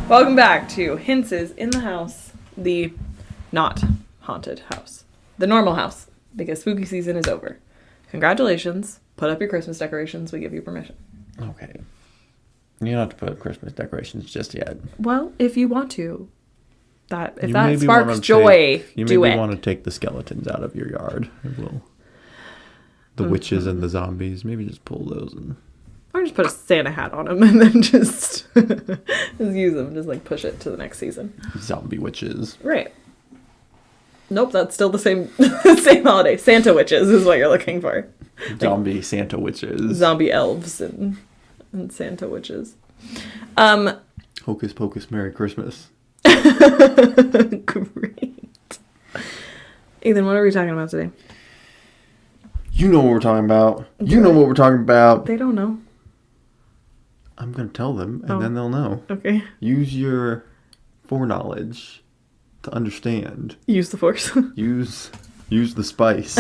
Welcome back to Hintzes in the house. The not haunted house. The normal house. Because spooky season is over. Congratulations. Put up your Christmas decorations. We give you permission. Okay. You don't have to put up Christmas decorations just yet. Well, if you want to. If You that maybe sparks wanna joy, you do maybe it. want to take the skeletons out of your yard. The witches and the zombies. Maybe just pull those and... Or just put a Santa hat on them and then just use them. Just like push it to the next season. Zombie witches. Right. Nope, that's still the same same holiday. Santa witches is what you're looking for. Zombie Santa witches. Zombie elves and Santa witches. Hocus Pocus, Merry Christmas. Great. Ethan, what are we talking about today? You know what we're talking about. You know what we're talking about. They don't know. I'm going to tell them, and then they'll know. Okay. Use your foreknowledge to understand. Use the force. Use the spice.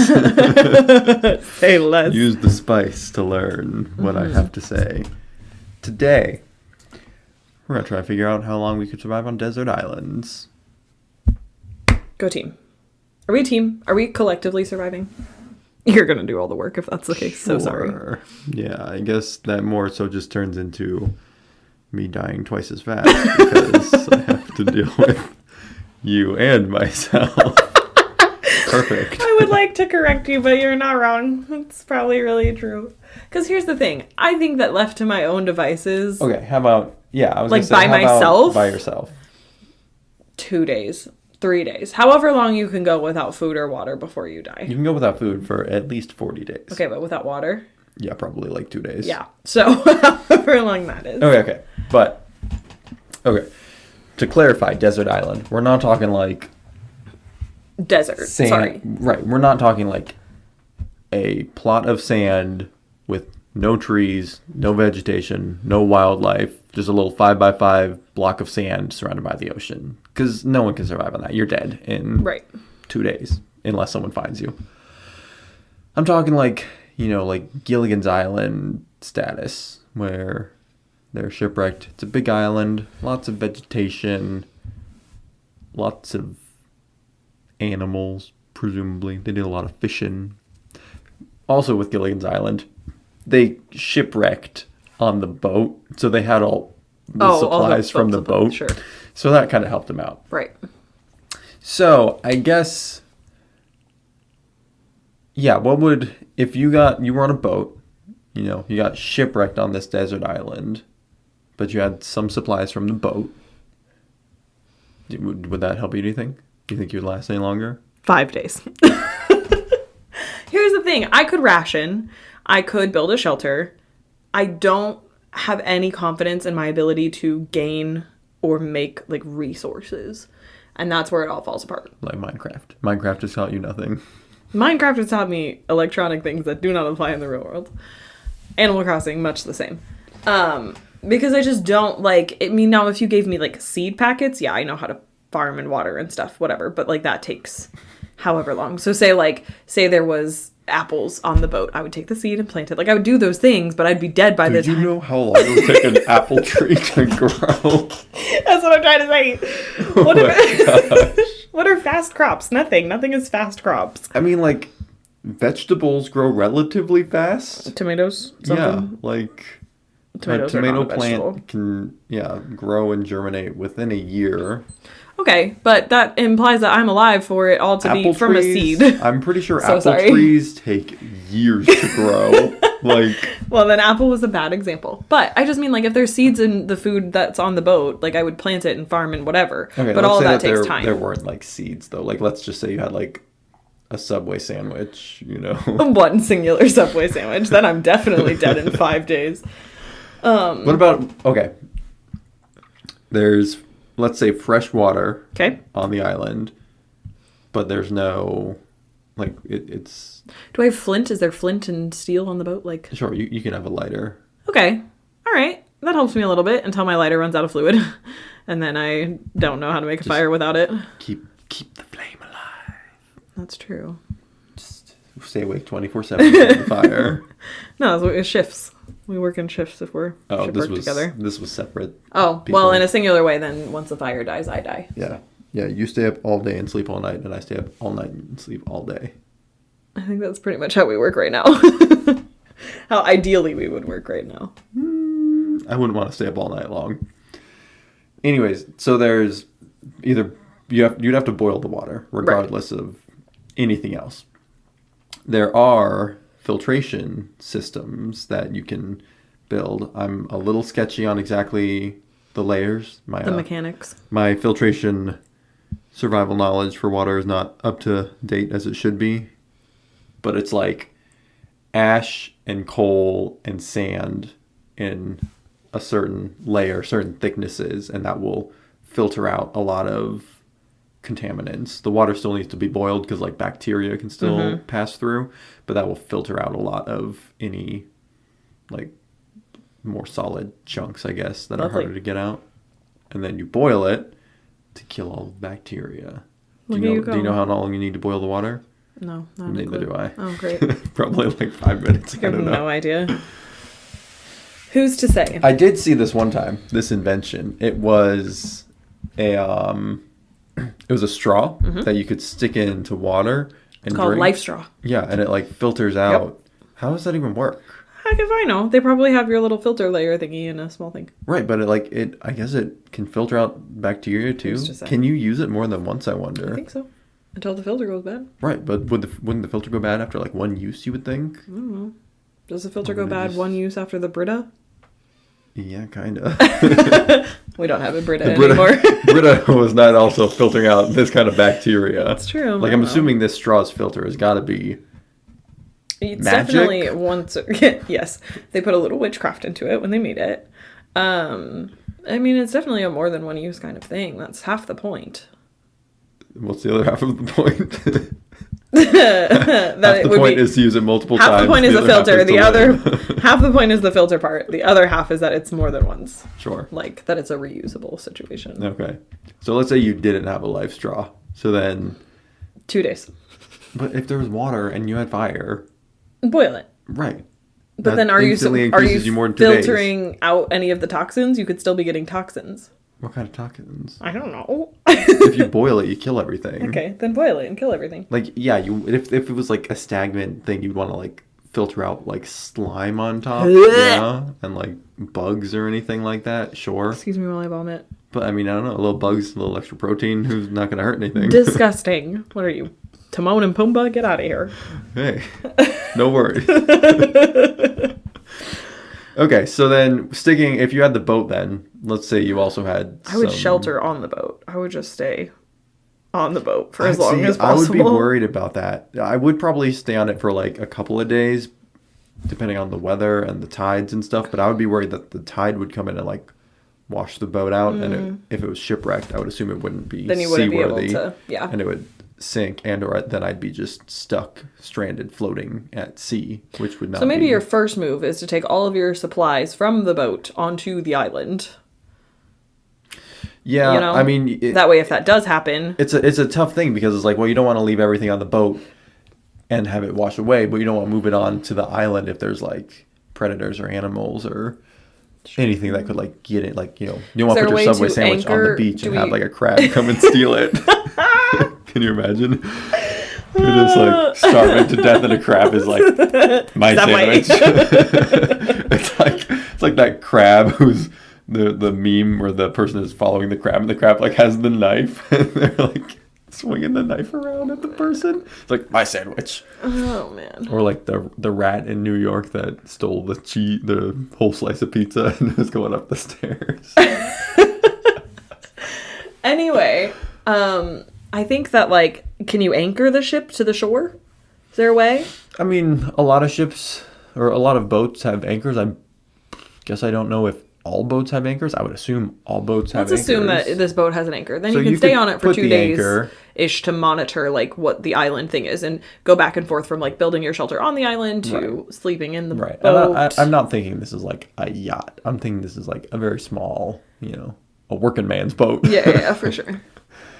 Say less. Use the spice to learn what I have to say. Today, we're going to try to figure out how long we could survive on desert islands. Go team. Are we a team? Are we collectively surviving? You're going to do all the work if that's the case. So sorry. Yeah, I guess that more so just turns into me dying twice as fast because I have to deal with you and myself. Perfect. I would like to correct you, but you're not wrong. It's probably really true. Because here's the thing. I think that left to my own devices... Okay, how about... Yeah, I was like going to say, by myself? By yourself. 2 days. 3 days. However long you can go without food or water before you die. You can go without food for at least 40 days. Okay, but without water? Yeah, probably like 2 days. Yeah. So, however long that is. Okay. But, okay. To clarify, desert island. We're not talking like... Desert. Sand. Sorry. Right. We're not talking like a plot of sand with no trees, no vegetation, no wildlife. Just a little 5x5 block of sand surrounded by the ocean. Because no one can survive on that. You're dead in 2 days. Unless someone finds you. I'm talking like, like Gilligan's Island status. Where they're shipwrecked. It's a big island. Lots of vegetation. Lots of animals, presumably. They did a lot of fishing. Also with Gilligan's Island, they shipwrecked on the boat. So they had all the supplies from the boat. Sure. So that kind of helped them out. Right. So I guess, yeah, if you were on a boat, you got shipwrecked on this desert island, but you had some supplies from the boat. Would that help you, do you think? Do you think you would last any longer? 5 days. Here's the thing. I could ration. I could build a shelter. I don't have any confidence in my ability to gain or make like resources. And that's where it all falls apart. Like Minecraft. Minecraft has taught you nothing. Minecraft has taught me electronic things that do not apply in the real world. Animal Crossing, much the same. Because I just don't like... I mean, now if you gave me like seed packets, yeah, I know how to farm and water and stuff, whatever. But like that takes however long. So say there was apples on the boat. I would take the seed and plant it. Like I would do those things, but I'd be dead by the time. Do you know how long it would take an apple tree to grow? That's what I'm trying to say. What are fast crops? Nothing. Nothing is fast crops. I mean, like, vegetables grow relatively fast. Tomatoes? Something? Yeah, like Tomatoes a tomato are not a vegetable. plant can, grow and germinate within a year. Okay, but that implies that I'm alive for it all to be from a seed. I'm pretty sure trees take years to grow. Well, then apple was a bad example. But I just mean, like, if there's seeds in the food that's on the boat, like, I would plant it and farm and whatever. Okay, but all of that takes there, time. There weren't, like, seeds, though. Like, let's just say you had, like, a Subway sandwich, One singular Subway sandwich. Then I'm definitely dead in 5 days. What about, okay, there's... Let's say fresh water on the island, but there's no, like, it's... Do I have flint? Is there flint and steel on the boat? Like, sure, you can have a lighter. Okay. All right. That helps me a little bit until my lighter runs out of fluid. And then I don't know how to make a fire without it. Keep the flame alive. That's true. Just stay awake 24/7 for the fire. No, it shifts. We work in shifts if we're Oh, shipwrecked together. this was separate. Oh, people. well, in a singular way, then once the fire dies, I die. Yeah. Yeah, you stay up all day and sleep all night, and I stay up all night and sleep all day. I think that's pretty much how we work right now. How ideally we would work right now. I wouldn't want to stay up all night long. Anyways, so there's either you'd have to boil the water regardless of anything else. There are filtration systems that you can build. I'm a little sketchy on exactly the layers. The mechanics. My filtration survival knowledge for water is not up to date as it should be. But it's like ash and coal and sand in a certain layer, certain thicknesses, and that will filter out a lot of contaminants. The water still needs to be boiled because like bacteria can still pass through, but that will filter out a lot of any like more solid chunks, I guess, that are harder to get out. And then you boil it to kill all the bacteria. Do you know how long you need to boil the water? No, not Neither do I. Oh, great. Probably like 5 minutes. I have no idea. Who's to say? I did see this one time, this invention. It was a straw that you could stick into water and It's called drink. Life Straw. Yeah, and it like filters out. How does that even work? Heck if I know. They probably have your little filter layer thingy in a small thing. Right, but I guess it can filter out bacteria too. Who's to say? Can you use it more than once, I wonder? I think so. Until the filter goes bad. Right, but wouldn't the filter go bad after like one use, you would think? I don't know. Does the filter go bad one use after the Brita? Yeah, kind of. We don't have a Brita anymore. Brita was not also filtering out this kind of bacteria. That's true. Like, I'm assuming this straw's filter has got to be It's magic? definitely once. Yes, they put a little witchcraft into it when they made it. I mean, it's definitely a more than one use kind of thing. That's half the point. What's the other half of the point? Half the point is to use it multiple times. Half the point is the filter. The other live. half the point is the filter part. The other half is that it's more than once. Sure. Like that it's a reusable situation. Okay. So let's say you didn't have a life straw. So then 2 days. But if there was water and you had fire, Boil it. right. But that then are you increases you more than 2 days. filtering out any of the toxins? You could still be getting toxins. What kind of toxins? I don't know. If you boil it, you kill everything. Okay, then boil it and kill everything. Like, yeah, if it was like a stagnant thing, you'd want to like filter out like slime on top, yeah, and like bugs or anything like that. Sure. Excuse me while I vomit. But I mean, I don't know, a little bugs, a little extra protein, who's not going to hurt anything. Disgusting. What are you, Timon and Pumbaa? Get out of here. Hey, no worries. Okay, so then if you had the boat then, let's say you also had I would shelter on the boat. I would just stay on the boat for as long See, as possible. I would be worried about that. I would probably stay on it for like a couple of days, depending on the weather and the tides and stuff, but I would be worried that the tide would come in and like wash the boat out, and if it was shipwrecked, I would assume it wouldn't be Then you wouldn't be able seaworthy, to, yeah. and it would sink, or then I'd be just stuck, stranded, floating at sea, which would not So maybe be... your first move is to take all of your supplies from the boat onto the island. Yeah, You know? I mean... That way, if that does happen... It's a tough thing, because it's like, well, you don't want to leave everything on the boat and have it wash away, but you don't want to move it on to the island if there's like predators or animals or anything that could like get it, like, you know, you don't want to put your Subway sandwich on the beach and have like a crab come and steal it. Can you imagine? You're just like starving to death and a crab is like my sandwich. It's like that crab who's the meme where the person is following the crab and the crab like has the knife and they're like swinging the knife around at the person. It's like my sandwich. Oh man. Or like the rat in New York that stole the whole slice of pizza and was going up the stairs. Anyway, I think that like, can you anchor the ship to the shore? Is there a way? I mean, a lot of ships or a lot of boats have anchors. I guess I don't know if all boats have anchors. I would assume all boats have anchors. Let's assume that this boat has an anchor. Then So you can you stay could on it for put 2 the days anchor- ish to monitor like what the island thing is and go back and forth from like building your shelter on the island to sleeping in the Right. boat. I'm not thinking this is like a yacht. I'm thinking this is like a very small, a working man's boat. Yeah, for sure.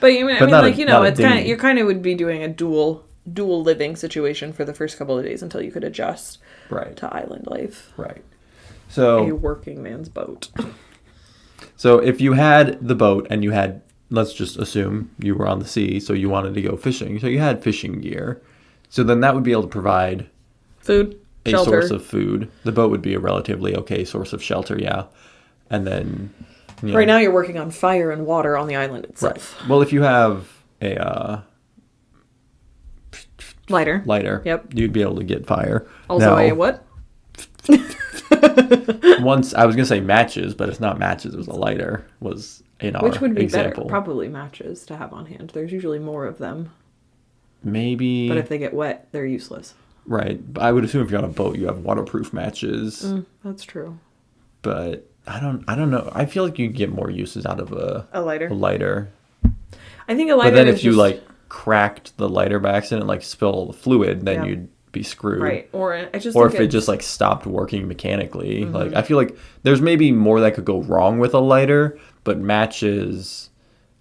But I mean, not like, a- not a it's kind of dinghy. you kind of would be doing a dual living situation for the first couple of days until you could adjust Right. to island life. Right. So A working man's boat. So if you had the boat and you had, let's just assume you were on the sea, so you wanted to go fishing, so you had fishing gear. So then that would be able to provide Food, a shelter. source of food. The boat would be a relatively okay source of shelter, yeah. And then, you know, Right now you're working on fire and water on the island itself. Well, if you have a Lighter. lighter, Yep. you'd be able to get fire. Also Now, a what? once I was gonna say matches, but it's not matches. It was a lighter. Was in our Which would be example. better? Probably matches to have on hand. There's usually more of them. Maybe. But if they get wet, they're useless. Right. But I would assume if you're on a boat, you have waterproof matches. That's true. But I don't know. I feel like you get more uses out of a lighter. lighter. I think a lighter But then is if you just- like cracked the lighter by accident, like spill the fluid, then Yeah. you'd be screwed. Right. Or I just Or think if it it's- just like stopped working mechanically. Like I feel like there's maybe more that could go wrong with a lighter, but matches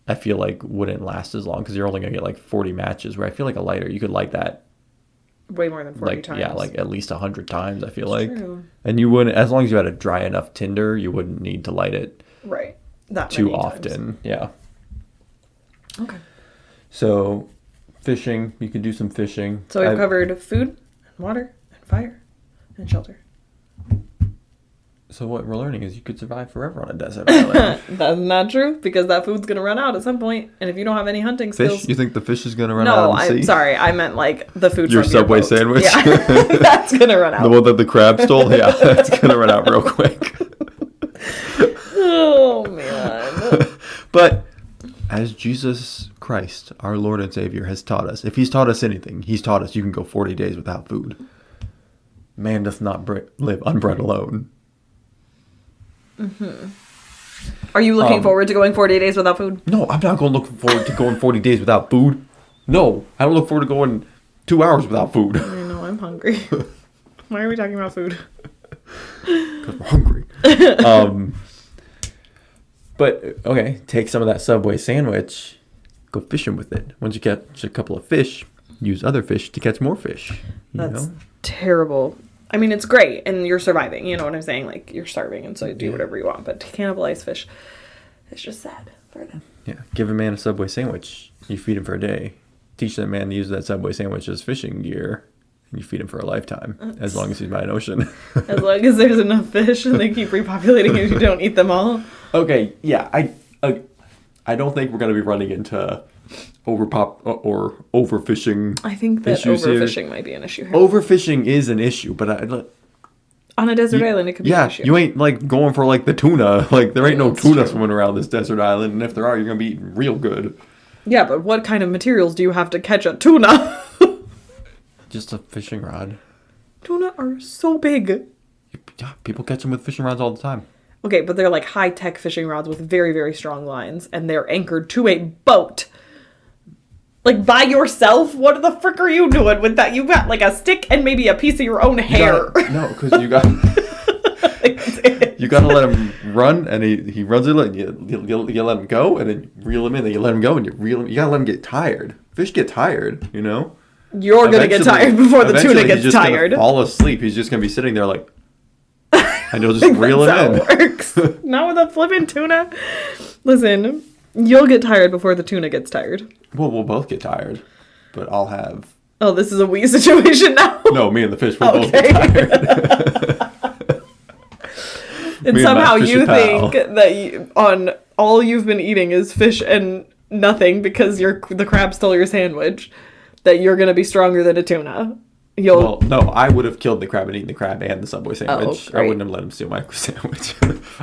I feel like wouldn't last as long because you're only gonna get like 40 matches. Where I feel like a lighter you could light that way more than 40 like times. yeah like at least 100 times. I feel It's like, true. and you wouldn't, as long as you had a dry enough tinder, you wouldn't need to light it Right. That too many often. times. Yeah. Okay. So fishing, you could do some fishing. So we've I- covered food and water and fire and shelter. So what we're learning is you could survive forever on a desert island. That's not true because that food's gonna run out at some point, and if you don't have any hunting skills, Fish? You think the fish is gonna run no, out of the sea? I'm sorry, I meant like the food Your from Subway boat. sandwich? Yeah, that's gonna run out. The one that the crab stole? Yeah, that's gonna run out real quick. Oh man. But as Jesus Christ, our Lord and Savior, has taught us, if he's taught us anything, he's taught us you can go 40 days without food. Man doth not live on bread alone. Are you looking forward to going 40 days without food? No, I'm not going to look forward to going 40 days without food. No, I don't look forward to going 2 hours without food. I know, I'm hungry. Why are we talking about food? Because we're hungry. But, okay, take some of that Subway sandwich, go fishing with it. Once you catch a couple of fish, use other fish to catch more fish. You That's know? terrible. I mean, it's great, and you're surviving. You know what I'm saying? Like, you're starving, and so you do whatever you want. But to cannibalize fish, it's just sad for them. Yeah, give a man a Subway sandwich. You feed him for a day. Teach that man to use that Subway sandwich as fishing gear. And you feed him for a lifetime, as long as he's by an ocean. As long as there's enough fish and they keep repopulating and you don't eat them all. Okay, yeah, I don't think we're going to be running into overfishing. I think that issues here. overfishing might be an issue here. Overfishing is an issue, but On a desert island, it could be yeah, an issue. you ain't like going for like the tuna. Like there ain't no That's tuna true. swimming around this desert island, and if there are, you're gonna be eating real good. Yeah, but what kind of materials do you have to catch a tuna? Just a fishing rod. Tuna are so big. Yeah, people catch them with fishing rods all the time. Okay, but they're like high-tech fishing rods with very, very strong lines, and they're anchored to a boat. Like, by yourself? What the frick are you doing with that? You got, like, a stick and maybe a piece of your own hair. No, because you got you got to let him run, and he runs it. Like, you let him go, and then reel him in. Then you let him go, and you reel him. You got to let him get tired. Fish get tired, you know. You're gonna get Eventually- tired before the eventually tuna he's gets just tired. Gonna fall asleep. He's just gonna be sitting there like, and you'll just That's reel how him in. it works. Not with a flippin' tuna. Listen, you'll get tired before the tuna gets tired. Well, we'll both get tired, but I'll have. Oh, this is a we situation now. No, me and the fish will both get Okay. tired. And Me and my somehow fishy you pal. think that on all you've been eating is fish and nothing because the crab stole your sandwich. That you're gonna be stronger than a tuna. Well, no, I would have killed the crab and eaten the crab and the Subway sandwich. I great. wouldn't have let him steal my sandwich.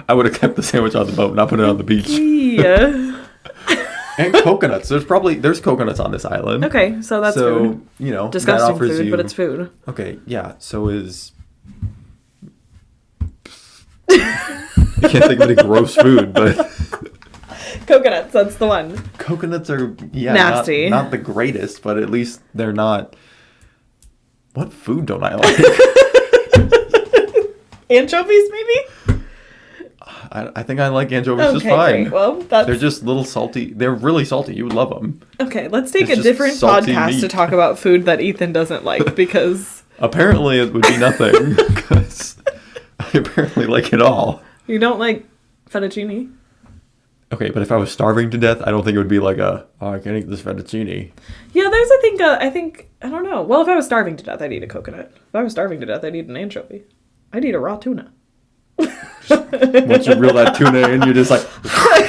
I would have kept the sandwich on the boat, not put it on the beach. Yeah. And coconuts. There's coconuts on this island. Okay, so that's food. You know, that Disgusting offers food, you. but it's food. Okay, yeah. So is. I can't think of any gross food, but Coconuts, that's the one. coconuts are Nasty. Not the greatest, but at least they're not. What food don't I like? Anchovies, maybe? I think I like anchovies just Okay, fine. great. Well, that's... They're just little salty. They're really salty. You would love them. Okay, let's take It's a just different salty podcast to meat. talk about food that Ethan doesn't like because... Apparently, it would be nothing. 'Cause I apparently like it all. You don't like fettuccine? Okay, but if I was starving to death, I don't think it would be like oh, I can't eat this fettuccine. Yeah, there's, I don't know. Well, if I was starving to death, I'd eat a coconut. If I was starving to death, I'd eat an anchovy. I'd eat a raw tuna. Once you reel that tuna in, you're just like,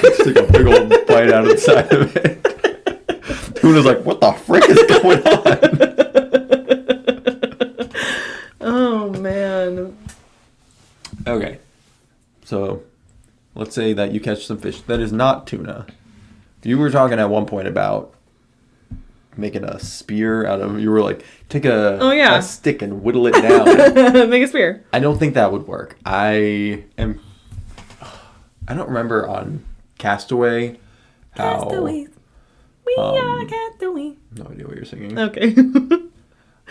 just take a big old bite out of the side of it. Tuna's like, what the frick is going on? Oh, man. Okay, so let's say that you catch some fish that is not tuna. You were talking at one point about making a spear out of, you were like, take a stick and whittle it down. Make a spear. I don't think that would work. I don't remember on Castaway how... Castaways. We are castaways. No idea what you're singing. Okay.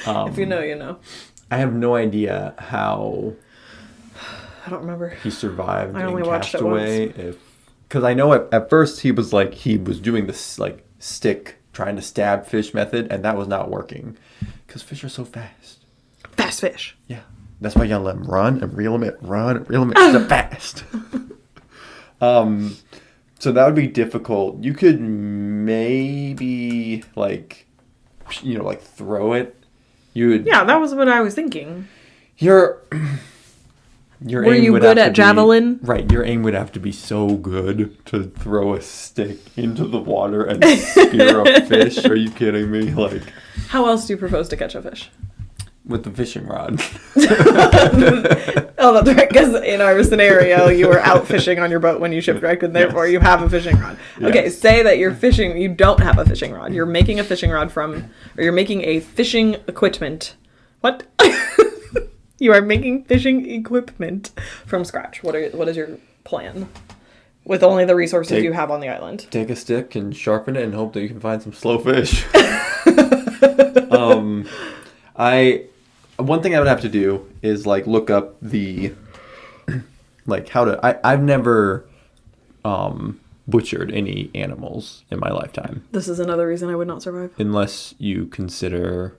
If you know, you know. I have no idea how... I don't remember. He survived I only in watched Castaway. it once. Because I know at first he was doing this like stick trying to stab fish method, and that was not working. Because fish are so fast. Fast fish. Yeah. That's why you gotta let them run and reel them in, run and reel them in. They're fast. So that would be difficult. You could maybe like throw it. Yeah, that was what I was thinking. Your Were aim you would good have at to javelin? Right, your aim would have to be so good to throw a stick into the water and spear a fish. Are you kidding me? Like, How else do you propose to catch a fish? with the fishing rod. Oh, that's right, because in our scenario, you were out fishing on your boat when you shipwrecked, and therefore Yes. you have a fishing rod. Okay, Yes. say that you're fishing, you don't have a fishing rod. You're making a fishing rod or you're making a fishing equipment. What? You are making fishing equipment from scratch. What is your plan? With only the resources you have on the island. Take a stick and sharpen it and hope that you can find some slow fish. One thing I would have to do is like look up the like how to I've never butchered any animals in my lifetime. This is another reason I would not survive. Unless you consider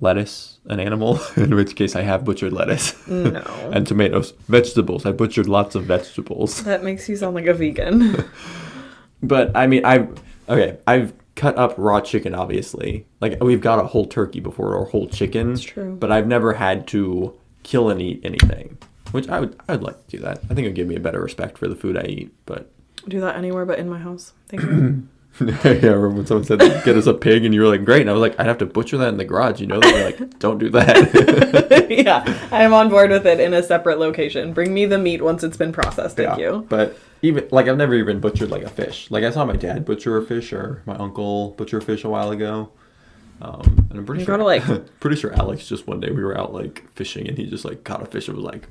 lettuce an animal, in which case I have butchered lettuce. No. And tomatoes. Vegetables. I butchered lots of vegetables. That makes you sound like a vegan. But I mean, I've cut up raw chicken, obviously. Like, we've got a whole turkey before, or whole chicken. That's true. But I've never had to kill and eat anything, which I would like to do that. I think it would give me a better respect for the food I eat, but... Do that anywhere but in my house. Thank you. Yeah, I remember when someone said, get us a pig, and you were like, great. And I was like, I'd have to butcher that in the garage, you know? They're like, don't do that. Yeah, I am on board with it in a separate location. Bring me the meat once it's been processed. Thank you. But even, like, I've never even butchered, like, a fish. Like, I saw my dad butcher a fish, or my uncle butcher a fish a while ago. And I'm pretty sure, pretty sure Alex just one day we were out, like, fishing, and he just, like, caught a fish and was like,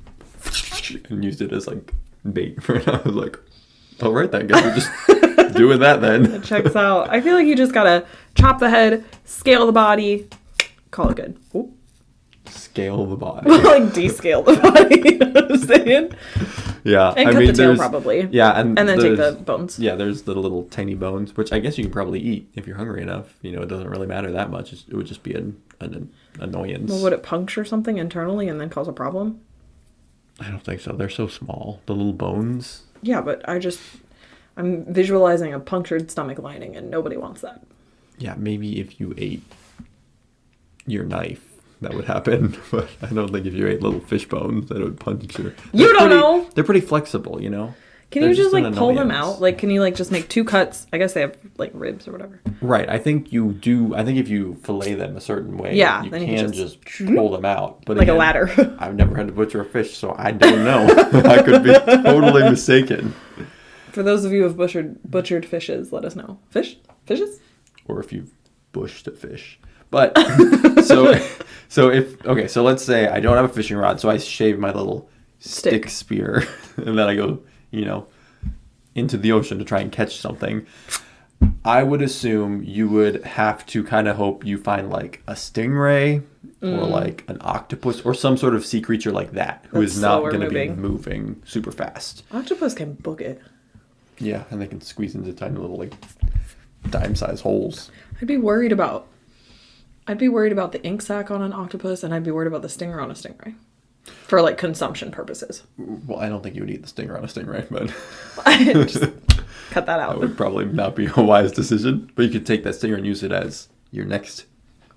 and used it as, like, bait. And I was like, all right, then, guess we're just doing that then. It checks out. I feel like you just gotta chop the head, scale the body, call it good. Ooh. Scale the body. Like descale the body. You know what I'm saying? Yeah, And cut the tail probably. Yeah, and then take the bones. Yeah, there's the little tiny bones, which I guess you can probably eat if you're hungry enough. You know, it doesn't really matter that much. It would just be an annoyance. Well, would it puncture something internally and then cause a problem? I don't think so. They're so small. The little bones. Yeah, but I'm visualizing a punctured stomach lining, and nobody wants that. Yeah, maybe if you ate your knife, that would happen. But I don't think if you ate little fish bones, that it would puncture. You don't know. They're pretty flexible, you know? Can you just like pull them out? Like, can you like just make 2 cuts? I guess they have like ribs or whatever. Right. I think you do. I think if you fillet them a certain way, yeah, you then can just pull them out. But like again, a ladder. I've never had to butcher a fish, so I don't know. I could be totally mistaken. For those of you who have butchered fishes, let us know. Fishes? Or if you've bushed a fish. But so let's say I don't have a fishing rod, so I shave my little stick spear, and then I go, into the ocean to try and catch something. I would assume you would have to kind of hope you find like a stingray or like an octopus or some sort of sea creature like that who is not going to be moving super fast. Octopus can book it. Yeah, and they can squeeze into tiny little like dime-sized holes. I'd be worried about the ink sac on an octopus, and I'd be worried about the stinger on a stingray. for like consumption purposes. Well, I don't think you would eat the stinger on a stingray, but Just cut that out. that would probably not be a wise decision. But you could take that stinger and use it as your next.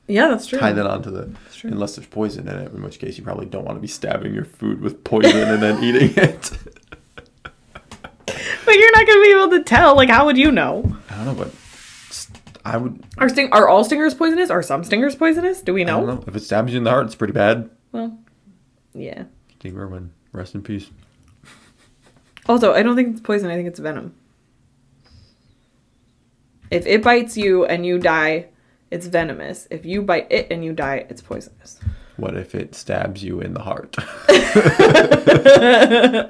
Yeah, that's true. Tie that onto the. That's true. Unless there's poison in it, in which case you probably don't want to be stabbing your food with poison and then eating it. But you're not going to be able to tell. Like, how would you know? I don't know, but I would. Are all stingers poisonous? Are some stingers poisonous? Do we know? I don't know. If it stabs you in the heart, it's pretty bad. Well, yeah. Steve Irwin, rest in peace. Also, I don't think it's poison. I think it's venom. If it bites you and you die, it's venomous. If you bite it and you die, it's poisonous. What if it stabs you in the heart?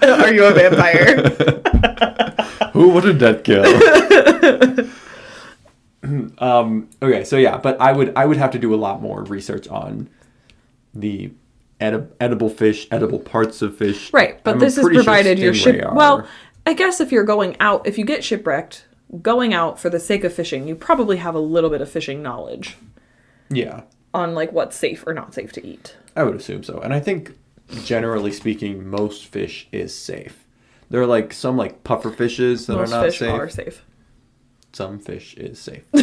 Are you a vampire? Who would that kill? Okay, so yeah, but I would have to do a lot more research on the edible fish, edible parts of fish. Right, but this is provided your ship. Well, I guess if you're going out, if you get shipwrecked, going out for the sake of fishing, you probably have a little bit of fishing knowledge. Yeah. On like what's safe or not safe to eat. I would assume so. And I think generally speaking, most fish is safe. There are like some like puffer fishes that most are not fish safe. Are safe. Some fish is safe. I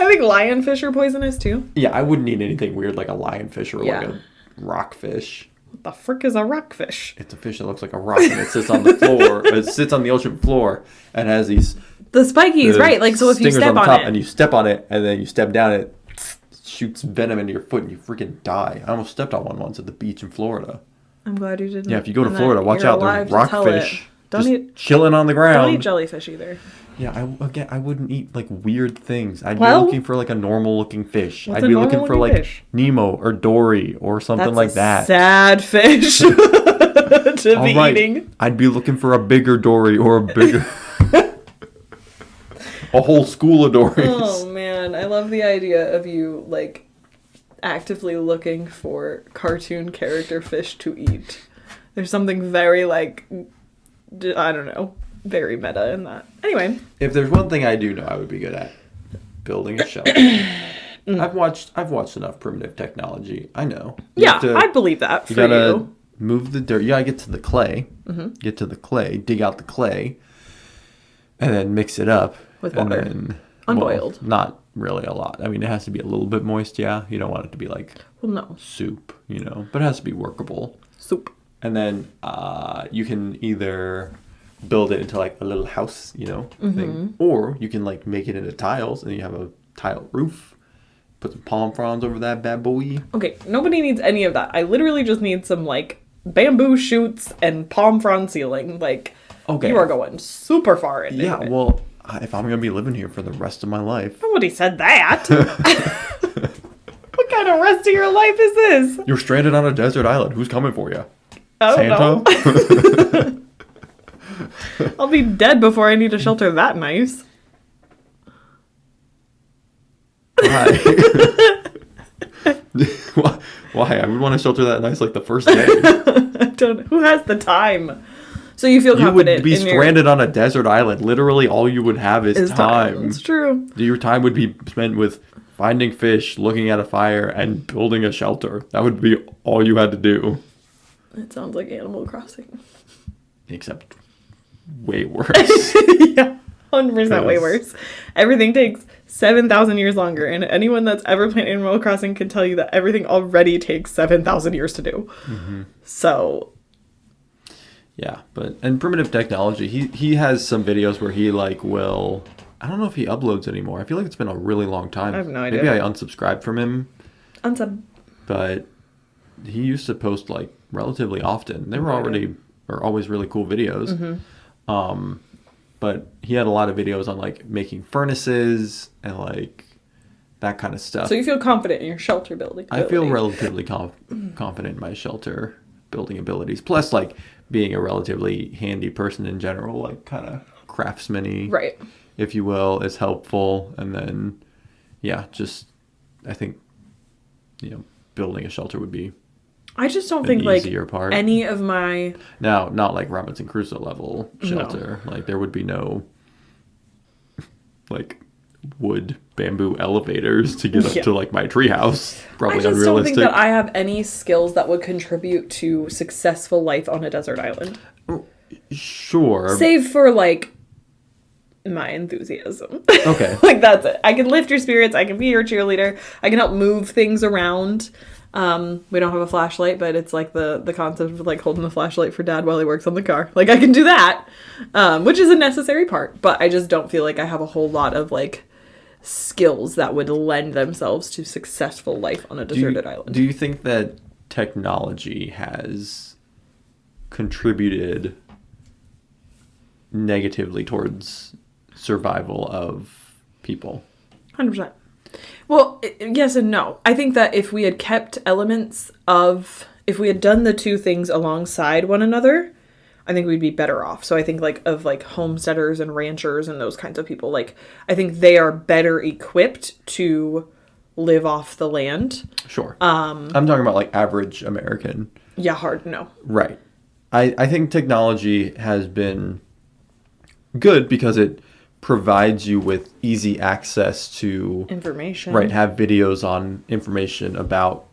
think lionfish are poisonous too. Yeah, I wouldn't eat anything weird like a lionfish or like a rockfish. What the frick is a rockfish? It's a fish that looks like a rock and it sits on the floor. It sits on the ocean floor and has these. The spikies, right? Like so, if you step on it, and you step on it, and then you step down, it shoots venom into your foot, and you freaking die. I almost stepped on one once at the beach in Florida. I'm glad you didn't. Yeah, if you go to Florida, watch out. There's rockfish. Don't eat chilling on the ground. Don't eat jellyfish either. Yeah, I wouldn't eat like weird things. I'd be looking for like a normal looking fish. What's I'd be looking for like fish? Nemo or Dory or something like that. Sad fish to be eating. I'd be looking for a bigger Dory or a bigger. A whole school of Dories. Oh man, I love the idea of you like actively looking for cartoon character fish to eat. There's something very like I don't know, very meta in that. Anyway, if there's one thing I do know I would be good at, building a shelter. I've watched enough primitive technology. I know. I believe that for you. Gotta move the dirt. You gotta get to the clay. Mm-hmm. Get to the clay. Dig out the clay, and then mix it up with water. And then, unboiled. Well, not really a lot. I mean, it has to be a little bit moist. Yeah, you don't want it to be like soup. But it has to be workable. Soup. And then you can either build it into like a little house, thing, or you can like make it into tiles, and you have a tile roof. Put some palm fronds over that bad boy. Okay, nobody needs any of that. I literally just need some like bamboo shoots and palm frond ceiling. Like, okay, you are going super far into it. Yeah, well, if I'm gonna be living here for the rest of my life. Nobody said that. What kind of rest of your life is this? You're stranded on a desert island. Who's coming for you? Santa? I'll be dead before I need a shelter that nice. Why? Why? I would want a shelter that nice like the first day. Who has the time? So you feel confident? You would be stranded on a desert island. Literally, all you would have is time. That's true. Your time would be spent with finding fish, looking at a fire, and building a shelter. That would be all you had to do. It sounds like Animal Crossing. Except way worse. Yeah, 100% way worse. Everything takes 7,000 years longer, and anyone that's ever played Animal Crossing can tell you that everything already takes 7,000 years to do. Mm-hmm. So... yeah, and primitive technology, he has some videos where he like will, I don't know if he uploads anymore. I feel like it's been a really long time. I have no idea. Maybe I unsubscribed from him. But he used to post like relatively often. They were always really cool videos. Mm-hmm. But he had a lot of videos on like making furnaces and like that kind of stuff. So you feel confident in your shelter building ability. I feel relatively confident in my shelter building abilities. Plus like being a relatively handy person in general, like kind of craftsman-y, right, if you will, is helpful. And then, yeah, just I think, building a shelter would be. I just don't think like part. Any of my now, not like Robinson Crusoe level shelter. No. Like there would be no like wood bamboo elevators to get up Yeah. to like my treehouse. Probably I just unrealistic. don't think that I have any skills that would contribute to successful life on a desert island. Sure. Save for, like, my enthusiasm. Okay. Like, that's it. I can lift your spirits. I can be your cheerleader. I can help move things around. We don't have a flashlight, but it's like the concept of like holding the flashlight for dad while he works on the car. Like, I can do that, which is a necessary part, but I just don't feel like I have a whole lot of like skills that would lend themselves to successful life on a deserted island. Do you think that technology has contributed negatively towards survival of people? 100%. Well, yes and no. I think that if we had kept elements of, if we had done the two things alongside one another, I think we'd be better off. So I think like of like homesteaders and ranchers and those kinds of people, like I think they are better equipped to live off the land. Sure. I'm talking about like average American. Yeah, hard no. Right. I think technology has been good because it provides you with easy access to Information. right, have videos on information about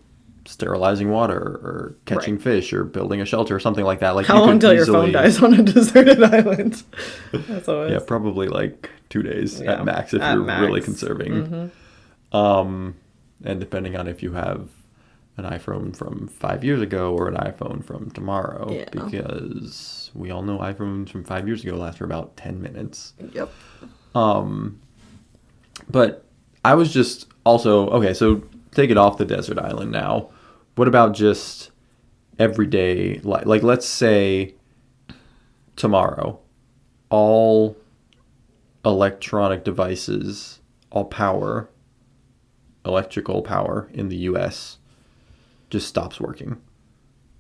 sterilizing water or catching Right. fish or building a shelter or something like that. Like How you long could till your phone easily- dies on a deserted island? That's always. Yeah, probably like 2 days Yeah, at max if at you're really max. conserving. And depending on if you have an iPhone from 5 years ago or an iPhone from tomorrow, Yeah. because we all know iPhones from 5 years ago last for about 10 minutes. Yep. But I was just also, okay, so take it off the desert island now. What about just everyday life? Like, let's say tomorrow, all electronic devices, all power, electrical power in the US just stops working.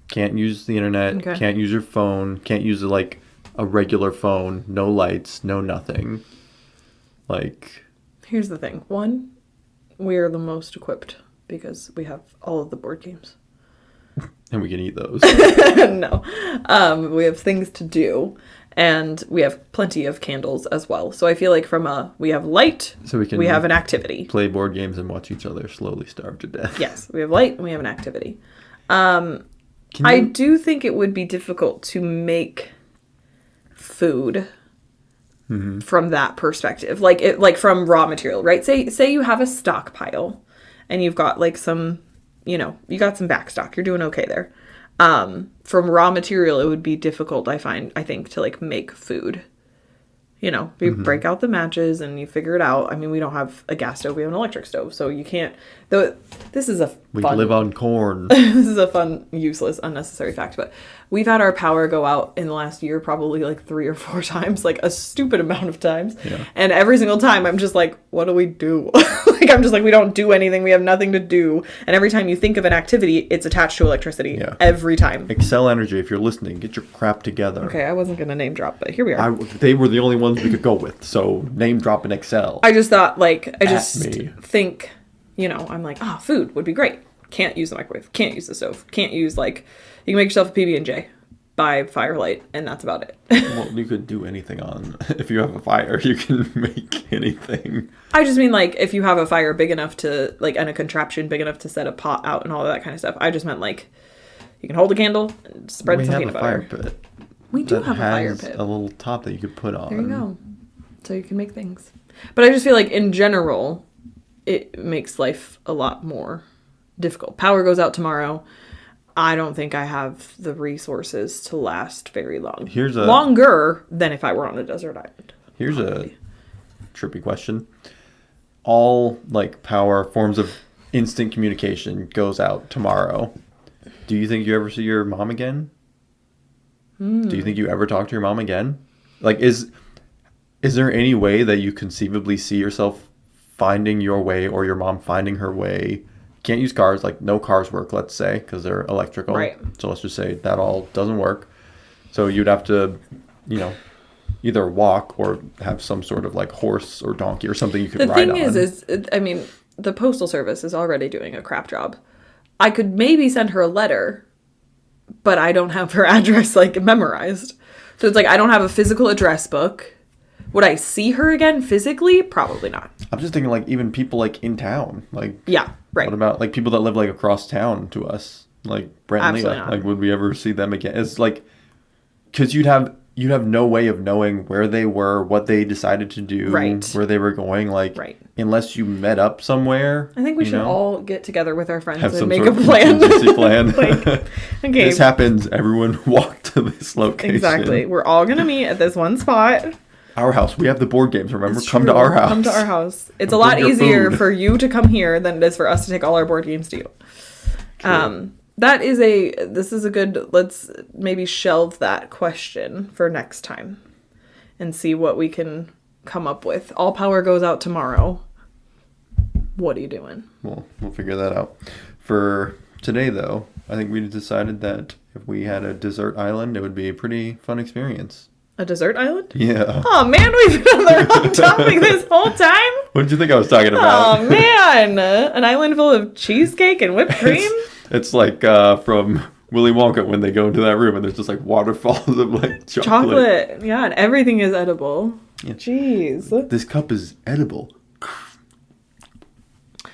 Can't use the internet, Okay. can't use your phone, can't use like a regular phone, no lights, no nothing. Like, Here's the thing. One, we are the most equipped because we have all of the board games. and we can eat those. No. We have things to do, and we have plenty of candles as well. So I feel like we have light, So we can we have an activity. play board games and watch each other slowly starve to death. Yes, we have light and we have an activity. Can I you- do think it would be difficult to make food from that perspective. Like from raw material, right? Say you have a stockpile and you've got like some, you got some back stock. You're doing okay there. From raw material, it would be difficult, I think, to like make food. You break out the matches and you figure it out. I mean, we don't have a gas stove, we have an electric stove, so you can't. Though this is a We fun, live on corn. this is a fun, useless, unnecessary fact, but we've had our power go out in the last year probably like 3 or 4 times, like a stupid amount of times. Yeah. And every single time I'm just like, what do we do? Like, I'm just like, we don't do anything. We have nothing to do. And every time you think of an activity, it's attached to electricity. Yeah. Every time. Excel Energy, if you're listening, get your crap together. Okay, I wasn't going to name drop, but here we are. They were the only ones we could go with, so name drop in Excel. I just thought, like, I just me. think, I'm like, food would be great. Can't use the microwave. Can't use the stove. Can't use, like, you can make yourself a PB&J by firelight, and that's about it. Well, you could do anything on. If you have a fire, you can make anything. I just mean, like, if you have a fire big enough to, like, and a contraption big enough to set a pot out and all of that kind of stuff. I just meant, like, you can hold a candle and spread We some have peanut a butter. fire pit. We do that have a fire has pit. a little top that you could put on. There you go. So you can make things. But I just feel like, in general, it makes life a lot more difficult. Power goes out tomorrow. I don't think I have the resources to last very long. Longer than if I were on a desert island. Here's a trippy question. All like power forms of instant communication goes out tomorrow. Do you think you ever see your mom again? Do you think you ever talk to your mom again? Like, is there any way that you conceivably see yourself finding your way or your mom finding her way? Can't use cars, like no cars work, let's say, because they're electrical. Right. So let's just say that all doesn't work. So you'd have to, either walk or have some sort of like horse or donkey or something you could ride on. The thing is, I mean, the postal service is already doing a crap job. I could maybe send her a letter, but I don't have her address like memorized. So it's like I don't have a physical address book Would I see her again physically? Probably not. I'm just thinking, like, even people, like, in town. Like, Yeah, right. what about, like, people that live, like, across town to us? Like, Brent and Absolutely Leah. not. Like, would we ever see them again? It's like, because you'd have no way of knowing where they were, what they decided to do, Right. where they were going. Like, Right. unless you met up somewhere. I think we you should know, all get together with our friends have and some make sort a of plan. contingency plan. Like, okay. This happens. Everyone walk to this location. Exactly. We're all going to meet at this one spot. Our house. We have the board games. Remember, It's come true. to our house. Come to our house. It's a Bring lot your easier food. for you to come here than it is for us to take all our board games to you. True. This is a good, let's maybe shelve that question for next time and see what we can come up with. All power goes out tomorrow. What are you doing? We'll figure that out. For today, though, I think we decided that if we had a desert island, it would be a pretty fun experience. A desert island? Yeah. Oh man, we've been on the wrong topic this whole time. What did you think I was talking about? Oh man, an island full of cheesecake and whipped cream? It's like from Willy Wonka when they go into that room and there's just like waterfalls of like chocolate. Yeah, and everything is edible. Yeah. Jeez. This cup is edible.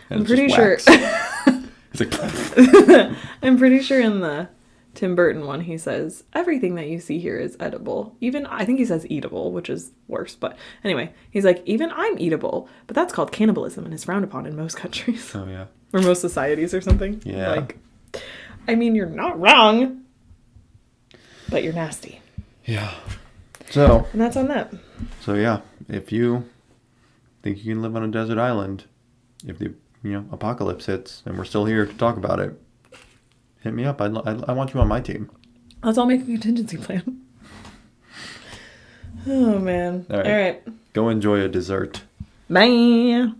And I'm it's just pretty sure. wax. It's like I'm pretty sure in the Tim Burton one he says everything that you see here is edible. Even I think he says eatable, which is worse. But anyway, he's like, even I'm eatable, but that's called cannibalism and is frowned upon in most countries oh yeah. or most societies or something. Yeah. Like, I mean, you're not wrong, but you're nasty, Yeah. So and that's on that. yeah, if you think you can live on a desert island, if the apocalypse hits and we're still here to talk about it, hit me up. I want you on my team. Let's all make a contingency plan. Oh man. All right. All right. Go enjoy a dessert. Bye.